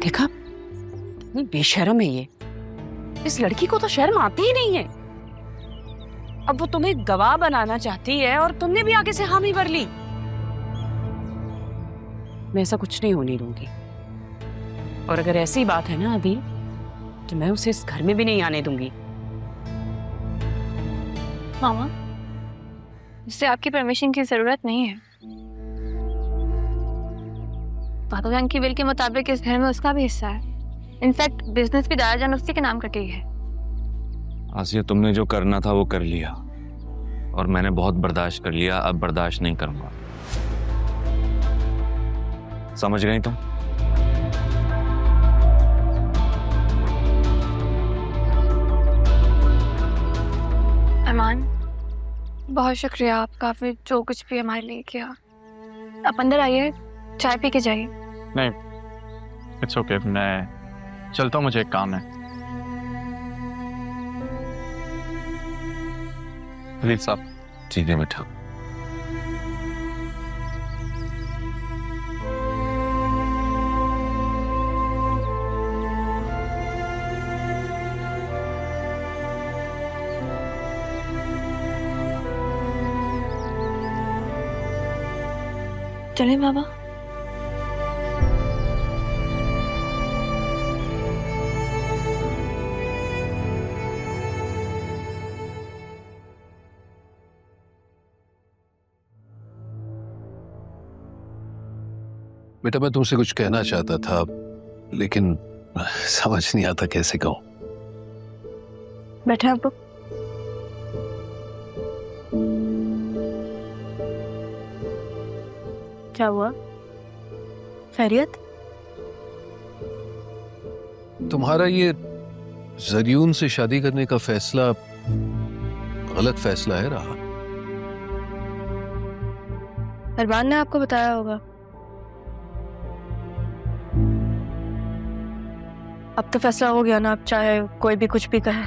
देखा, इतनी बेशर्म है ये। इस लड़की को तो शर्म आती ही नहीं है। अब वो तुम्हें गवाह बनाना चाहती है और तुमने भी आगे से हामी भर ली। मैं ऐसा कुछ नहीं होने दूंगी, और अगर ऐसी बात है ना अभी, तो मैं उसे इस घर में भी नहीं आने दूंगी। मामा, इससे आपकी परमिशन की जरूरत नहीं है। पापा जान की विल के मुताबिक इस घर में उसका भी हिस्सा है। इनफैक्ट बिजनेस भी दादाजान उससे के नाम करके है। आसिया, तुमने जो करना था वो कर लिया, और मैंने बहुत बर्दाश्त कर लिया। अब बर्दाश्त नहीं करूंगा। समझ गई तुम? अरमान, बहुत शुक्रिया आपका, आपने जो कुछ भी हमारे लिए किया। आप अंदर आइए, चाय पी के जाइए। नहीं, इट्स ओके, मैं चलता हूँ, मुझे एक काम है। प्लीज साहब। ठीक है बेटा। चलिए बाबा। बेटा, मैं तुमसे कुछ कहना चाहता था, लेकिन समझ नहीं आता कैसे कहूं। बैठे आप। क्या हुआ? खैरियत? तुम्हारा ये जरियून से शादी करने का फैसला गलत फैसला है रहा। अरमान ने आपको बताया होगा। अब तो फैसला हो गया ना, अब चाहे कोई भी कुछ भी कहे।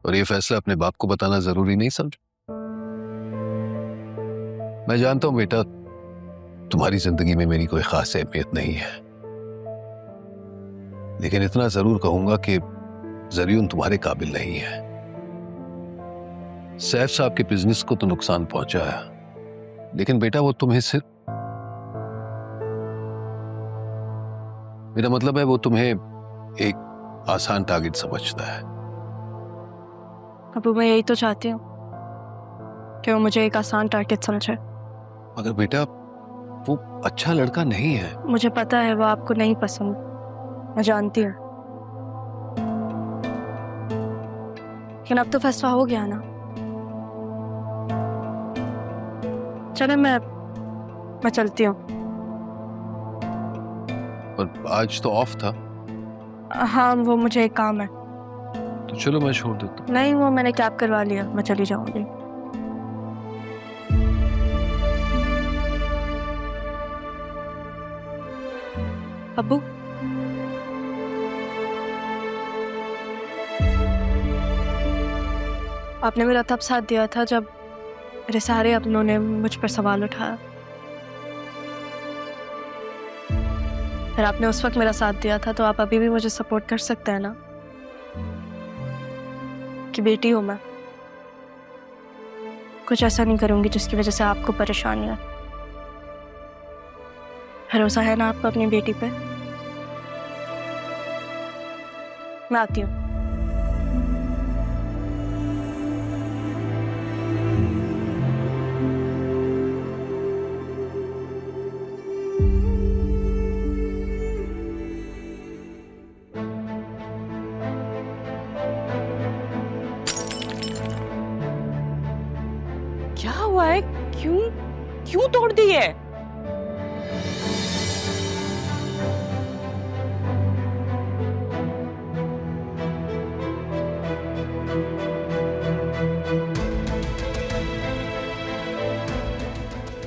और ये फैसला अपने बाप को बताना जरूरी नहीं समझ? मैं जानता हूं बेटा, तुम्हारी जिंदगी में मेरी कोई खास अहमियत नहीं है, लेकिन इतना जरूर कहूंगा कि जरियून तुम्हारे काबिल नहीं है। सैफ साहब के बिजनेस को तो नुकसान पहुंचा है, लेकिन बेटा वो तुम्हें सिर्फ, मेरा मतलब है वो तुम्हें एक आसान टारगेट समझता है। अब मैं यही तो चाहती हूँ कि वो मुझे एक आसान टारगेट समझे। मगर बेटा वो अच्छा लड़का नहीं है। मुझे पता है वो आपको नहीं पसंद, मैं जानती हूँ, लेकिन अब तो फैसला हो गया ना। चले, मैं चलती हूँ। पर आज तो ऑफ था। हाँ, वो मुझे एक काम है। तो चलो मैं छोड़ देता हूँ। नहीं, वो मैंने कैब करवा लिया, मैं चली जाऊंगी। अब्बू, आपने मेरा तब साथ दिया था जब मेरे सारे अपनों ने मुझ पर सवाल उठाया। फिर आपने उस वक्त मेरा साथ दिया था, तो आप अभी भी मुझे सपोर्ट कर सकते हैं ना, कि बेटी हूं मैं। कुछ ऐसा नहीं करूंगी जिसकी वजह से आपको परेशानी है। भरोसा है ना आपको अपनी बेटी पे? मैं आती हूँ। क्या हुआ है? क्यों क्यों तोड़ दी है?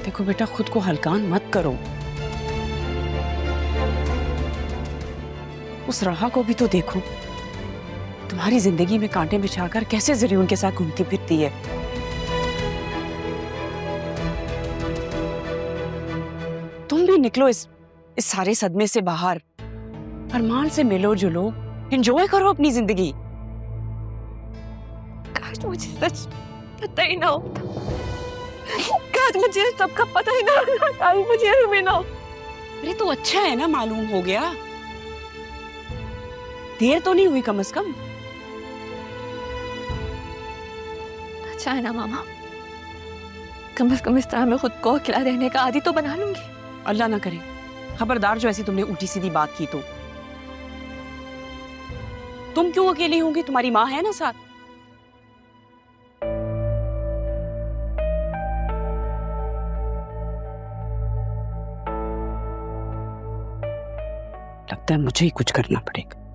देखो बेटा, खुद को हल्कान मत करो। उस राहा को भी तो देखो, तुम्हारी जिंदगी में कांटे बिछाकर कैसे जरियून के साथ घूमती फिरती है। तुम भी निकलो इस इस सारे सदमे से बाहर अरमान से मिलो जुलो, एंजॉय करो अपनी जिंदगी। काश मुझे सच पता ही ना होता, काश मुझे सबका पता ही ना होता, काश मुझे भी ना। अरे तो अच्छा है ना, मालूम हो गया, देर तो नहीं हुई कम से कम। अच्छा है ना मामा, कम से कम इस तरह मैं खुद को अकेला रहने का आदी तो बना लूंगी। अल्लाह ना करे, खबरदार जो ऐसी तुमने उल्टी सीधी बात की तो। तुम क्यों अकेली होंगी, तुम्हारी माँ है ना साथ। लगता है मुझे ही कुछ करना पड़ेगा।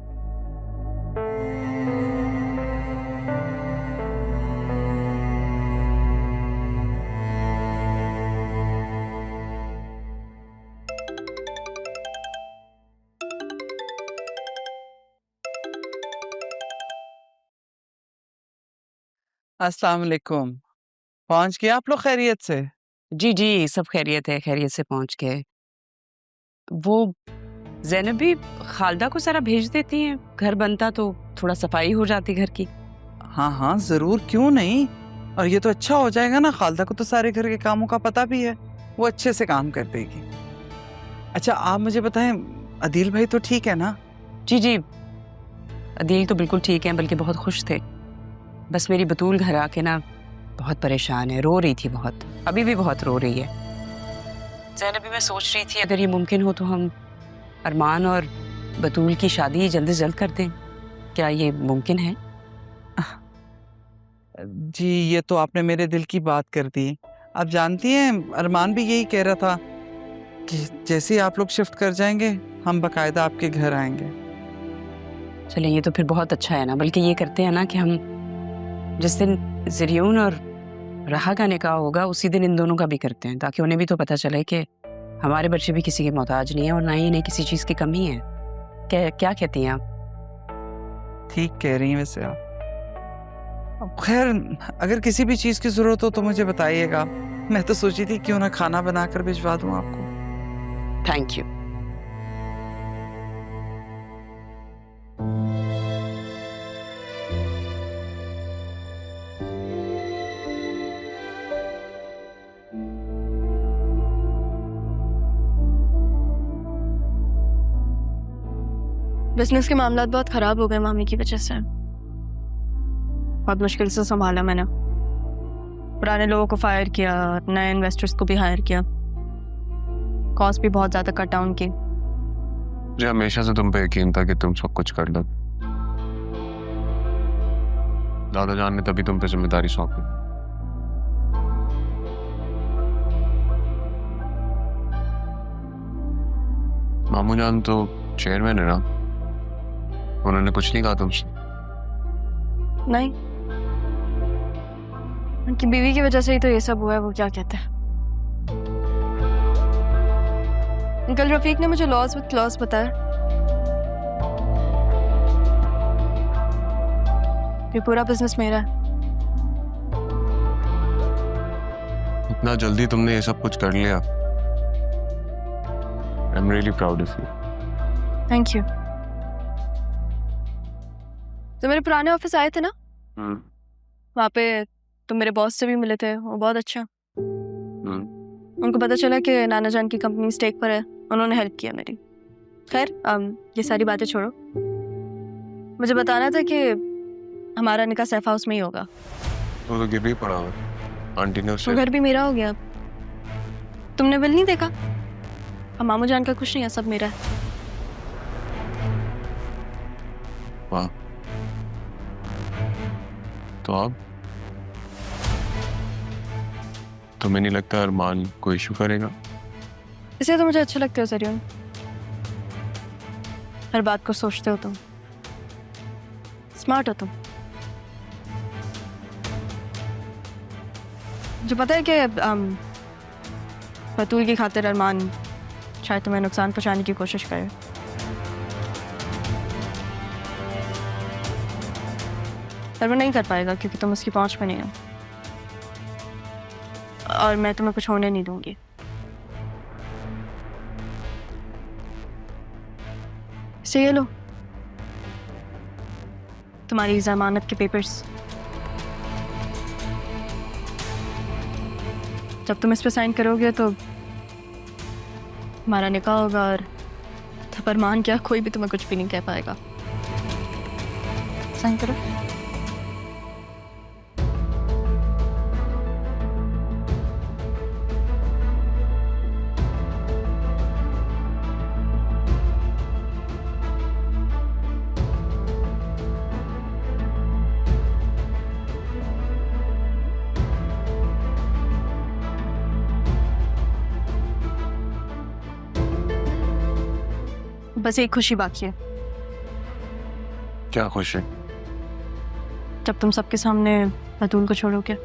अस्सलाम वालेकुम। पहुंच गए आप लोग खैरियत से? जी जी, सब खैरियत है, खैरियत से पहुंच गए। वो ज़ैनब भी खालदा को जरा भेज देती हैं, घर बनता तो थोड़ा सफाई हो जाती घर की। हाँ हाँ जरूर, क्यों नहीं। और ये तो अच्छा हो जाएगा ना, खालदा को तो सारे घर के कामों का पता भी है, वो अच्छे से काम कर देगी। अच्छा आप मुझे बताएं, अदील भाई तो ठीक है ना? जी जी, अदील तो बिल्कुल ठीक है, बल्कि बहुत खुश थे। बस मेरी बतूल घर आके ना बहुत परेशान है, रो रही थी बहुत, अभी भी बहुत रो रही है। ज़ैनब भी मैं सोच रही थी अगर ये मुमकिन हो तो हम अरमान और बतूल की शादी जल्द से जल्द कर दें। क्या ये मुमकिन है? जी ये तो आपने मेरे दिल की बात कर दी। आप जानती हैं अरमान भी यही कह रहा था कि जैसे ही आप लोग शिफ्ट कर जाएंगे हम बाकायदा आपके घर आएंगे। चलें, ये तो फिर बहुत अच्छा है ना। बल्कि ये करते हैं ना कि हम जिस दिन ज़रियून और राहा का निकाह होगा उसी दिन इन दोनों का भी करते हैं, ताकि उन्हें भी तो पता चले कि हमारे बच्चे भी किसी के मोहताज नहीं है और ना ही इन्हें किसी चीज़ की कमी है। क्या कहती हैं आप? ठीक कह रही हैं वैसे आप। खैर अगर किसी भी चीज़ की ज़रूरत हो तो मुझे बताइएगा। मैं तो सोची थी क्यों ना खाना बनाकर भिजवा दूँ आपको। Thank you. बिजनेस के मामलात बहुत खराब हो गए मामी की वजह से, बहुत मुश्किल से संभाला मैंने। पुराने लोगों को फायर किया, नए इन्वेस्टर्स को भी हायर किया, कॉस्ट भी बहुत ज़्यादा कट डाउन की। मुझे हमेशा से तुम पे यकीन था कि तुम सब कुछ कर लो। दादा जान ने तभी तुम पे जिम्मेदारी सौंपी। मामू जान तो चेयरमैन है ना, उन्होंने कुछ नहीं कहा तुमसे? नहीं, उनकी बीवी की वजह से ही तो ये सब हुआ है। वो क्या कहते हैं, अंकल रफीक ने मुझे लॉस विद क्लॉज बताया कि पूरा बिजनेस मेरा है। इतना जल्दी तुमने ये सब कुछ कर लिया। I am really proud of you. Thank you. तो मेरे पुराने ऑफिस आए थे ना, वहाँ पे तुम मेरे बॉस से भी मिले थे, वो बहुत अच्छा। उनको पता चला कि नाना जान की कंपनी स्टेक पर है, उन्होंने हेल्प किया मेरी। खैर ये सारी बातें छोड़ो, मुझे बताना था कि हमारा निकाह सैफ हाउस में ही होगा। वो तो गिर ही पड़ा हुआ, आंटी ने वो घर भी मेरा हो गया। तुमने बिल नहीं देखा? अब मामू जान का कुछ नहीं है, सब मेरा है। वाह, तो अब तुम्हें नहीं लगता अरमान कोई इशू करेगा? इसलिए तो मुझे अच्छे लगते हो ज़रियून, हर बात को सोचते हो तुम, स्मार्ट हो तुम। जो पता है कि बतूल की खातिर अरमान शायद तुम्हें नुकसान पहुंचाने की कोशिश करे, पर वो नहीं कर पाएगा क्योंकि तुम उसकी पहुंच में नहीं हो, और मैं तुम्हें कुछ होने नहीं दूंगी। इसे ये लो, तुम्हारी जमानत के पेपर्स। जब तुम इस पे साइन करोगे तो हमारा निकाह होगा, और फरमान क्या, कोई भी तुम्हें कुछ भी नहीं कह पाएगा। साइन करो। बस एक खुशी बाकी है। क्या खुश है? जब तुम सबके सामने बतूल को छोड़ोगे।